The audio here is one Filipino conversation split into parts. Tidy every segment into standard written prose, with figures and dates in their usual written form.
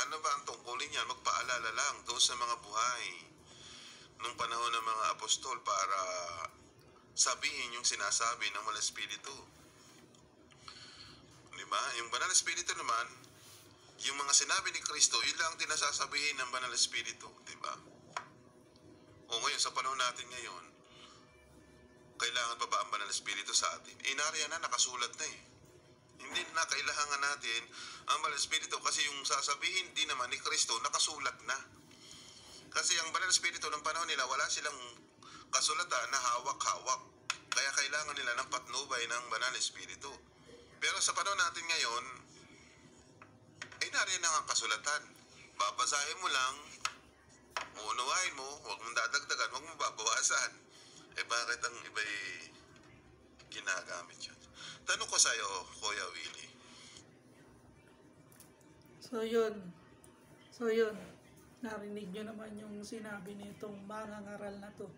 ano ba ang tungkulin niyan? Magpaalala lang doon sa mga buhay nung panahon ng mga apostol para sabihin yung sinasabi ng Banal Espiritu. Di ba? Yung Banal Espiritu naman, yung mga sinabi ni Kristo, yun lang din nasasabihin ng Banal Espiritu. Di ba? O ngayon, sa panahon natin ngayon, kailangan pa ba ang Banal Espiritu sa atin? Nariyan na, nakasulat na eh. Hindi na kailangan natin ang Banal Espiritu kasi yung sasabihin din naman ni Kristo, nakasulat na. Kasi ang Banal Espiritu ng panahon nila, wala silang kasulatan na hawak-hawak. Kaya kailangan nila ng patnubay ng Banal Espiritu. Pero sa panahon natin ngayon, nariyan na ang kasulatan. Babasahin mo lang, uunawain mo, huwag mong dadagdagan, huwag mong babawasan. Bakit ang iba'y ginagamit yun? Tanong ko sa'yo, Kuya Willie. So yun. Narinig nyo naman yung sinabi nitong mangangaral na to.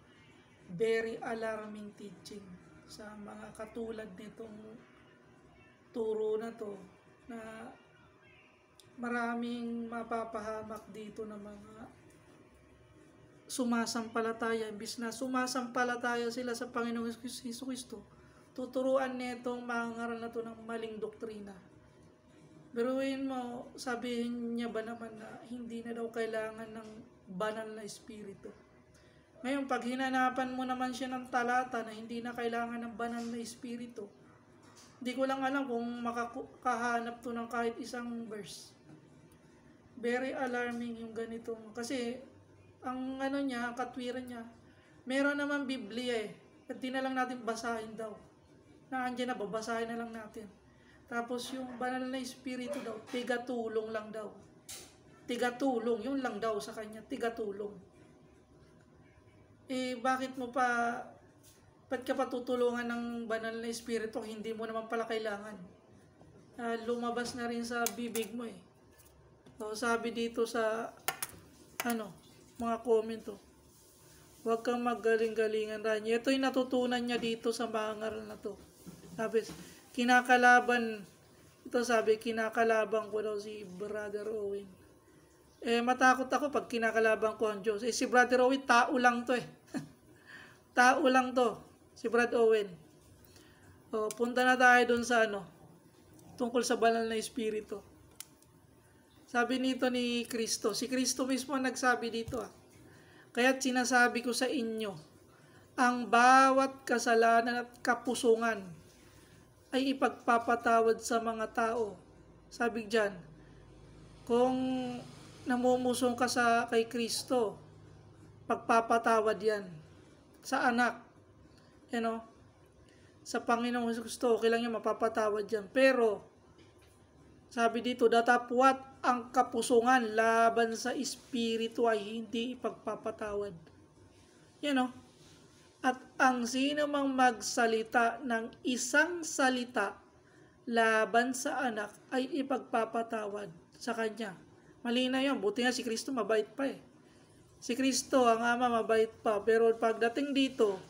Very alarming teaching sa mga katulad nitong turo na to na maraming mapapahamak dito na mga sumasampalataya. Imbis na sumasampalataya sila sa Panginoong Jesucristo, tuturuan nitong mangangaral na to ng maling doktrina. Biruin mo, sabihin niya ba naman na hindi na daw kailangan ng banal na espiritu? Ngayon, pag hinanapan mo naman siya ng talata na hindi na kailangan ng banal na espiritu, hindi ko lang alam kung makakahanap to ng kahit isang verse. Very alarming yung ganito. Kasi, ang ano niya, ang katwiran niya, meron naman Biblia eh. At di na lang natin basahin daw. Naandyan na, babasahin na lang natin. Tapos yung banal na espiritu daw, tigatulong lang daw. Tigatulong, yun lang daw sa kanya, tigatulong. Bakit ka pa tutulungan ng banal na espiritu, hindi mo naman pala kailangan. Lumabas na rin sa bibig mo eh. So, sabi dito sa, mga comment huwag kang magaling-galingan ranyo. Ito yung natutunan niya dito sa mga ngaral na to. Sabi, kinakalaban ko daw si Brother Owen. Matakot ako pag kinakalaban ko ang Diyos. Si Brother Owen, tao lang to eh. Tao lang to, si Brother Owen. Punta na tayo dun sa tungkol sa banal na espiritu. Sabi nito ni Kristo, si Kristo mismo nagsabi dito kaya't sinasabi ko sa inyo, ang bawat kasalanan at kapusungan ay ipagpapatawad sa mga tao. Sabi diyan, kung namumusong ka kay Kristo, pagpapatawad yan. Sa anak, sa Panginoong Jesucristo, okay lang yan, mapapatawad yan. Pero, sabi dito, datapwat ang kapusungan laban sa espiritu ay hindi ipagpapatawad. At ang sino mang magsalita ng isang salita laban sa anak ay ipagpapatawad sa kanya. Malinaw yan. Buti nga si Kristo mabait pa eh. Si Kristo ang Ama mabait pa. Pero pagdating dito,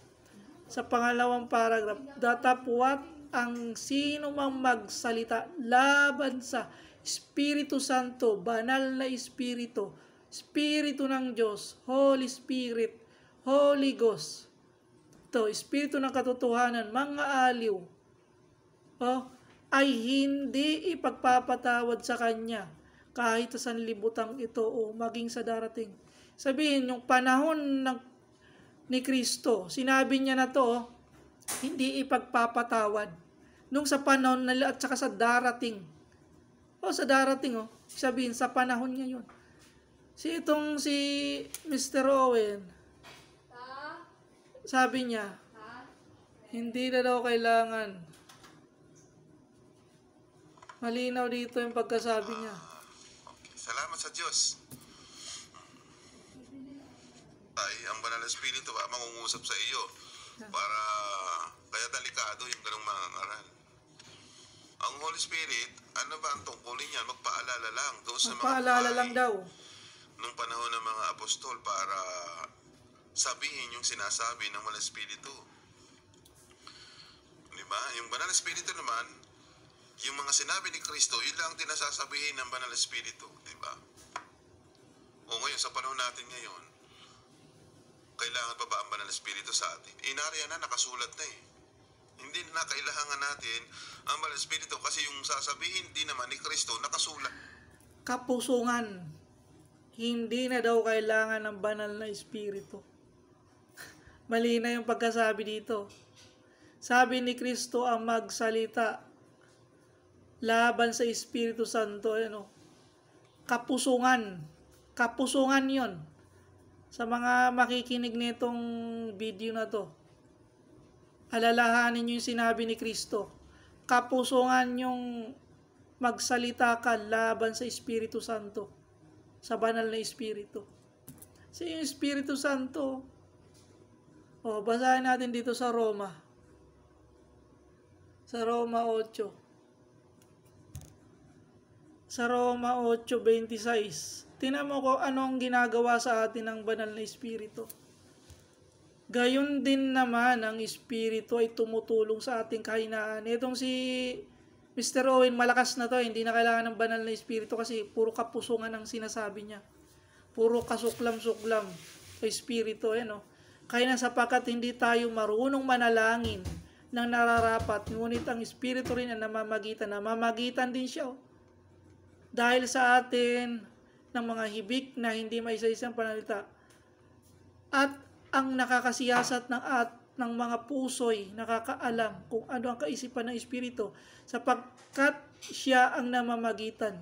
sa pangalawang paragraph, datapwat ang sino mang magsalita laban sa Espiritu Santo, banal na Espiritu, Espiritu ng Diyos, Holy Spirit, Holy Ghost. Ito, Espiritu ng katotohanan, mga aliw, ay hindi ipagpapatawad sa Kanya kahit sa sanlibutang ito o maging sa darating. Sabihin, yung panahon ni Kristo, sinabi niya na to, hindi ipagpapatawad. Nung sa panahon nila at saka sa darating. Sa darating, sabihin, sa panahon niya yun. Si Mr. Owen, sabi niya, hindi na daw kailangan. Malinaw dito yung pagkasabi niya. Okay. Salamat sa Diyos. Ang banal na espiritu mangungusap sa iyo para kaya delikado yung ganung mga ngaral. Ang Holy Spirit, ano ba ang tungkulin niya? Magpaalala lang doon sa mga Magpaalala lang daw nung panahon ng mga apostol para sabihin yung sinasabi ng Banal Espiritu. Diba? Yung Banal Espiritu naman, yung mga sinabi ni Kristo, yun lang din nasasabihin ng Banal Espiritu. Diba? O ngayon, sa panahon natin ngayon, kailangan pa ba ang banal na espiritu sa atin? Nariyan na, nakasulat na eh. Hindi na kailangan natin ang banal na espiritu kasi yung sasabihin din naman ni Kristo nakasulat. Kapusungan. Hindi na daw kailangan ng banal na espiritu. Mali na yung pagkasabi dito. Sabi ni Kristo ang magsalita laban sa Espiritu Santo. Kapusungan. Kapusungan yon. Sa mga makikinig nitong video na to, alalahanin nyo yung sinabi ni Kristo. Kapusungan yung magsalita ka laban sa Espiritu Santo. Sa banal na Espiritu. Kasi yung Espiritu Santo, basahin natin dito sa Roma. Sa Roma 8. Sa Roma 8:26. Tingnan mo ko anong ginagawa sa atin ng banal na Espiritu. Gayon din naman ang Espiritu ay tumutulong sa ating kahinaan. Itong si Mr. Owen, malakas na to. Hindi na kailangan ng banal na Espiritu kasi puro kapusungan ang sinasabi niya. Puro kasuklam-suklam sa Espiritu. Kaya na sapagkat hindi tayo marunong manalangin ng nararapat, ngunit ang Espiritu rin ang namamagitan. Namamagitan din siya. Dahil sa atin ng mga hibik na hindi maisa-isang panalita. At ang nakakasiyasat ng mga puso'y nakakaalam kung ano ang kaisipan ng Espiritu sapagkat siya ang namamagitan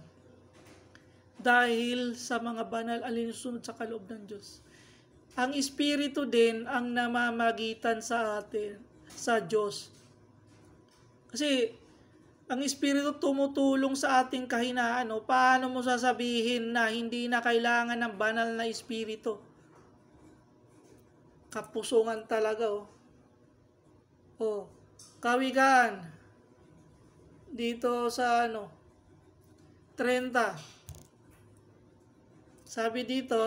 dahil sa mga banal alinsunod sa kaloob ng Diyos. Ang Espiritu din ang namamagitan sa atin sa Diyos. Kasi ang Espiritu tumutulong sa ating kahinaan. Paano mo sasabihin na hindi na kailangan ng banal na Espiritu? Kapusungan talaga. Kawikaan. Dito sa 30. Sabi dito,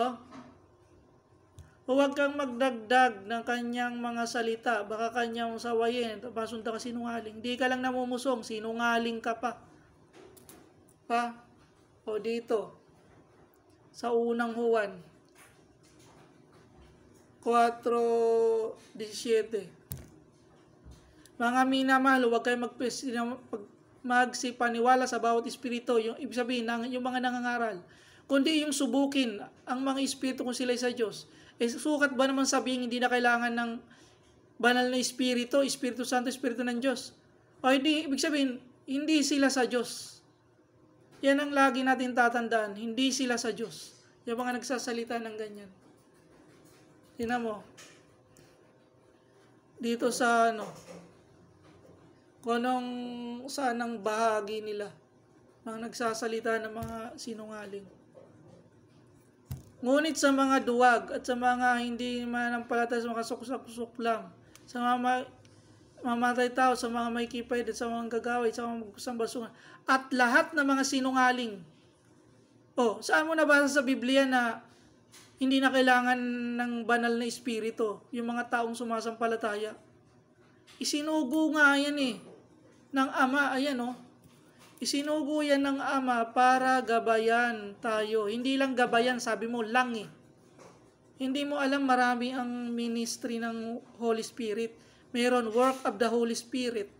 huwag kang magdagdag ng kanyang mga salita, baka kanyang sawayin, pasunta ka sinungaling. Di ka lang namumusong, sinungaling ka pa. Dito, sa unang Juan, 4:17. Mga minamahal, huwag kayo magsipaniwala sa bawat espiritu, yung ibig sabihin, yung mga nangangaral, kundi yung subukin ang mga espiritu kung sila sa Diyos. Sukat ba naman sabihin hindi na kailangan ng banal na Espiritu, Espiritu Santo, Espiritu ng Diyos? Hindi, ibig sabihin, hindi sila sa Diyos. Yan ang lagi natin tatandaan, hindi sila sa Diyos. Yung mga nagsasalita ng ganyan. Tingnan mo. Dito sa kung anong saan ang bahagi nila. Mga nagsasalita ng mga sinungaling. Ngunit sa mga duwag at sa mga hindi manampalataya sa mga kasuksak-suklam, sa mga mamatay tao, sa mga may kipay, at sa mga gagaway, sa mga magkusambasungan, at lahat ng mga sinungaling. Saan mo nabasa sa Biblia na hindi na kailangan ng banal na Espiritu, yung mga taong sumasampalataya? Isinugo nga yan ng Ama, Isinugo yan ng Ama para gabayan tayo. Hindi lang gabayan, sabi mo lang Hindi mo alam marami ang ministry ng Holy Spirit. Mayroon work of the Holy Spirit.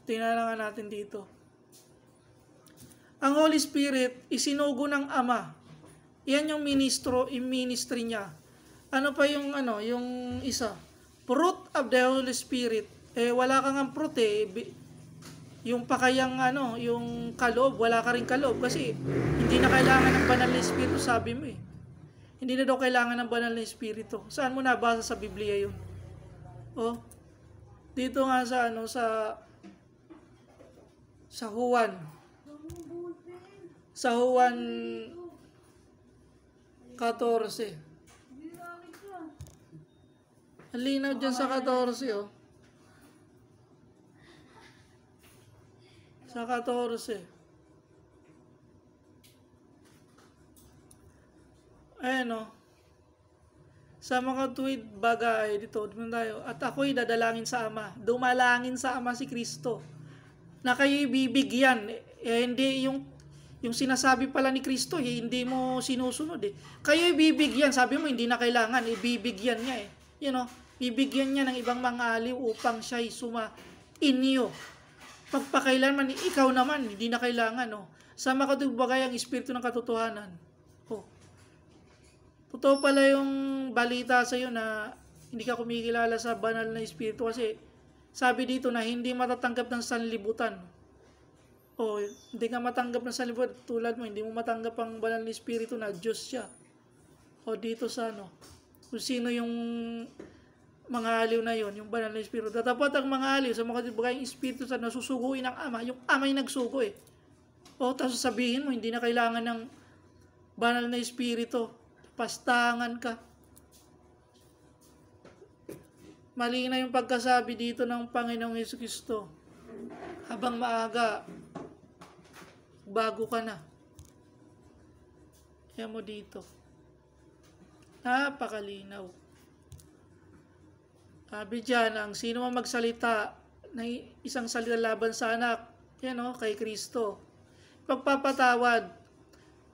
Tingnan nga natin dito. Ang Holy Spirit, isinugo ng Ama. Yan yung ministry niya. Ano pa yung isa? Fruit of the Holy Spirit. Wala kang ang fruit yung pakayang yung kaloob, wala ka rin kaloob kasi hindi na kailangan ng banal na Espiritu, sabi mo Hindi na daw kailangan ng banal na Espiritu. Saan mo nabasa sa Biblia yun? Dito nga sa Juan. Sa Juan 14. Ang linaw dyan sa 14 Sa 14. Sa mga tuwid bagay, dito tayo, at ako'y dadalangin sa Ama. Dumalangin sa Ama si Kristo. Na kayo'y bibigyan. Hindi Yung sinasabi pala ni Kristo, hindi mo sinusunod eh. Kayo ibibigyan, sabi mo hindi na kailangan, ibibigyan niya eh. You know, bibigyan niya ng ibang mga aliw upang siya'y suma inyo. Pagpakailanman, ikaw naman, hindi na kailangan. Oh. Sa makatubagay ang Espiritu ng katotohanan. Oh. Totoo pala yung balita sa iyo na hindi ka kumikilala sa banal na Espiritu kasi sabi dito na hindi matatanggap ng sanlibutan. O, hindi ka matanggap ng sanlibutan tulad mo, hindi mo matanggap ang banal na Espiritu na Diyos siya. O dito sa ano, kung sino yung mga aliw na yon, yung banal na Espiritu. Tatapat ang mga aliw sa mga bagay Espiritu sa nasusuguin ng Ama. Yung Ama yung nagsugo eh. O, tapos sabihin mo, hindi na kailangan ng banal na Espiritu. Pastangan ka. Mali na yung pagkasabi dito ng Panginoong Jesucristo. Habang maaga, bago ka na. Kaya mo dito. Napakalinaw. Sabi dyan, ang sino man magsalita na isang salita laban sa anak, yan o, kay Kristo. Pagpapatawad.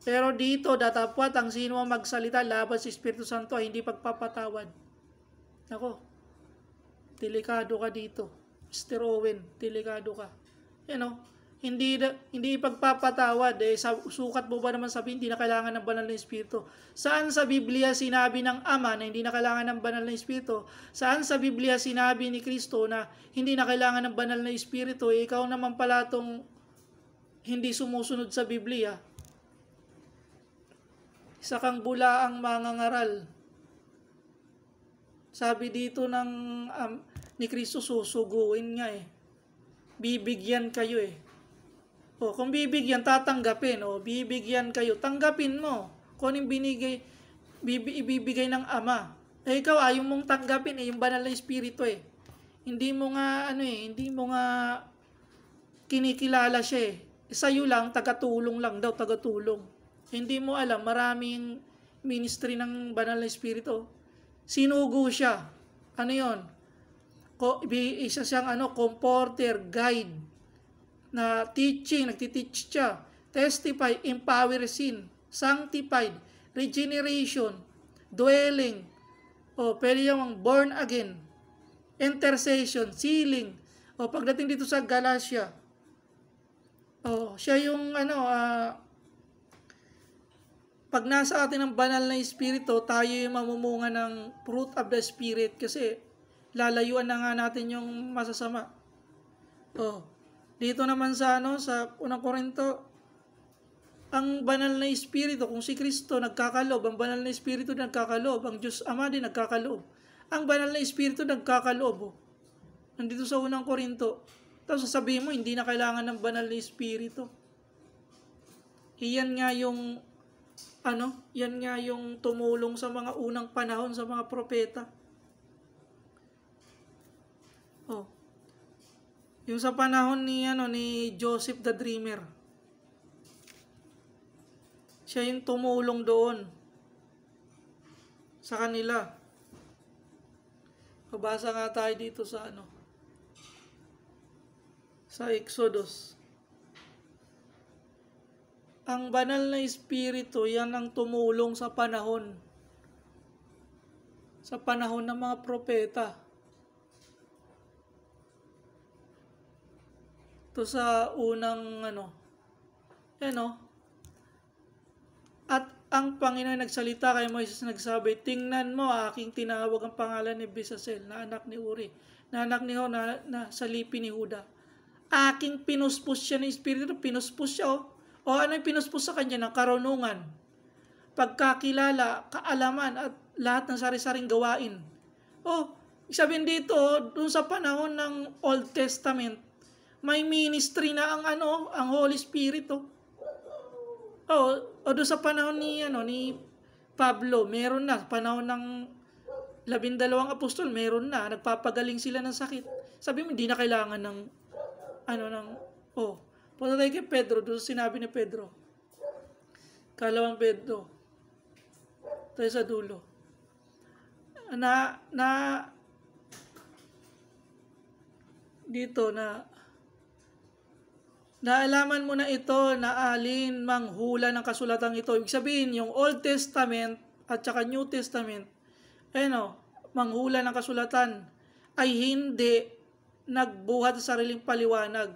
Pero dito, datapwat ang sino man magsalita laban sa Espiritu Santo ay hindi pagpapatawad. Ako, delikado ka dito. Mr. Owen, delikado ka. Yan o, hindi ipagpapatawad. Sukat mo ba naman sabihin, hindi na kailangan ng banal na Espiritu? Saan sa Biblia sinabi ng Ama na hindi na kailangan ng banal na Espiritu? Saan sa Biblia sinabi ni Kristo na hindi na kailangan ng banal na Espiritu? Ikaw naman pala itong hindi sumusunod sa Biblia. Isa kang bulaang mangangaral. Sabi dito ng ni Kristo, susuguin nga eh. Bibigyan kayo eh. O, kung bibigyan, tatanggapin. O, bibigyan kayo, tanggapin mo. Kung anong ibibigay ng Ama. Eh, ikaw, ayaw mong tanggapin eh, yung banal na Espiritu eh. Hindi mo nga, hindi mo nga kinikilala siya eh. Sa'yo lang, tagatulong lang daw, tagatulong. Hindi mo alam, maraming ministry ng banal na Espiritu. Sinugo siya. Ano yon? Isa siyang comforter, guide, na teaching, nagtiteach siya, testify, empower sin, sanctified, regeneration, dwelling, pwede yung born again, intercession, sealing, pagdating dito sa Galatia, siya yung pag nasa atin ang banal na Espiritu, tayo yung mamumunga ng fruit of the Spirit kasi lalayuan na nga natin yung masasama. Dito naman sa sa unang Korinto, ang banal na Espiritu, kung si Kristo nagkakalob, ang banal na Espiritu nagkakalob, ang Diyos Ama din nagkakalob. Ang banal na Espiritu nagkakalob. Nandito sa unang Korinto. Tapos sasabihin mo, hindi na kailangan ng banal na Espiritu. Iyan nga yung yan nga yung tumulong sa mga unang panahon sa mga propeta. Yung sa panahon ni Joseph the Dreamer. Siya yung tumulong doon sa kanila. Pabasa nga tayo dito sa sa Exodus. Ang banal na Espiritu, yan ang tumulong sa panahon ng mga propeta. Ito sa unang at ang Panginoon nagsalita kay Moises, nagsabi, tingnan mo, aking tinawag ang pangalan ni Bezalel, na anak ni Uri, na anak ni Hur, na salipi ni Huda. Aking pinuspos siya ng Espiritu, pinuspos siya O ano yung pinuspos sa kanya ng karunungan, pagkakilala, kaalaman, at lahat ng sari-saring gawain. Sabihin dito, dun sa panahon ng Old Testament, may ministry na ang Holy Spirit. Doon sa panahon ni Pablo, meron na. Panahon ng 12 apostol, meron na. Nagpapagaling sila ng sakit. Sabi mo, hindi na kailangan ng punta tayo kay Pedro, doon sinabi ni Pedro. Kalawang Pedro. Tayo sa dulo. Dito naalaman mo na ito na alin mang hula ng kasulatang ito. Ibig sabihin, yung Old Testament at saka New Testament, manghula ng kasulatan ay hindi nagbuhat sa sariling paliwanag.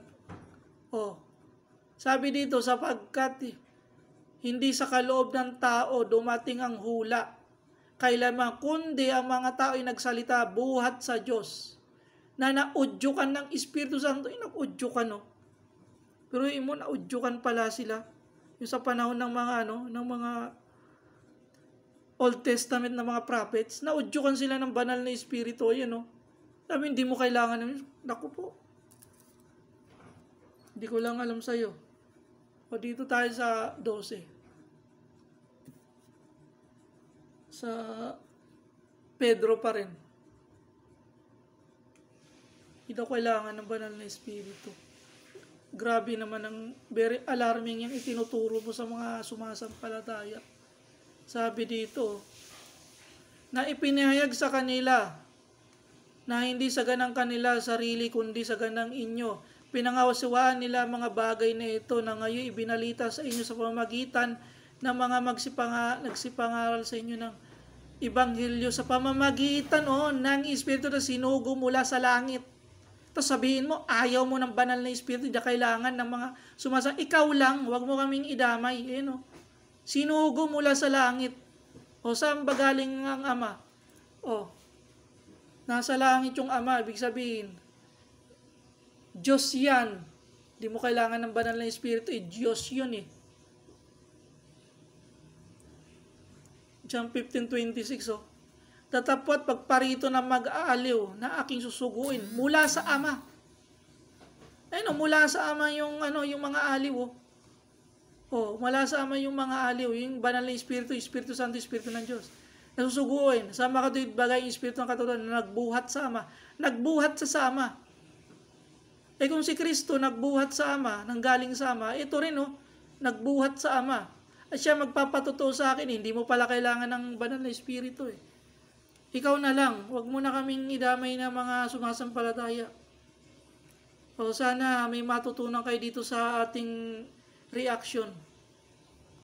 Sabi dito, sapagkat hindi sa kaloob ng tao dumating ang hula, kailanman kundi ang mga tao ay nagsalita buhat sa Diyos, na naudyukan ng Espiritu Santo. Naudyukan, Pero mo, naudyukan pala sila. Yung sa panahon ng mga, ng mga Old Testament na mga prophets, naudyukan sila ng banal na Espiritu. Sabi, hindi mo kailangan namin. Naku po. Hindi ko lang alam sa'yo. O dito tayo sa 12. Sa Pedro pa rin. Hindi daw kailangan ng banal na Espiritu. Grabe naman ang very alarming yung itinuturo mo sa mga sumasampalataya. Sabi dito, na ipinahayag sa kanila na hindi sa ganang kanila sarili kundi sa ganang inyo. Pinangawasawaan nila mga bagay na ito na ngayon ibinalita sa inyo sa pamamagitan ng mga nagsipangaral sa inyo ng Ebanghelyo, sa pamamagitan ng Espiritu na sinugo mula sa langit. Tapos sabihin mo, ayaw mo ng banal na Espiritu, hindi kailangan ng mga ikaw lang, huwag mo kaming idamay. Sinugo mula sa langit. Saan ba galing ang Ama? Nasa langit yung Ama, ibig sabihin, Diyos yan. Di mo kailangan ng banal na Espiritu, Diyos yun . John 15:26, Datapwat pagparito na mag-aaliw na aking susuguin mula sa Ama. Mula sa Ama yung mga aliw. Mula sa Ama yung mga aliw, yung banal na Espiritu, Espiritu Santo, Espiritu ng Diyos. Nasusuguin sa makatuwid bagay yung Espiritu ng katulad na nagbuhat sa Ama. Nagbuhat sa Ama. Kung si Kristo nagbuhat sa Ama, nanggaling sa Ama, ito rin nagbuhat sa Ama. At siya magpapatotoo sa akin, hindi mo pala kailangan ng banal na Espiritu . Ikaw na lang, huwag mo na kaming idamay na mga sumasampalataya. Sana may matutunan kayo dito sa ating reaction.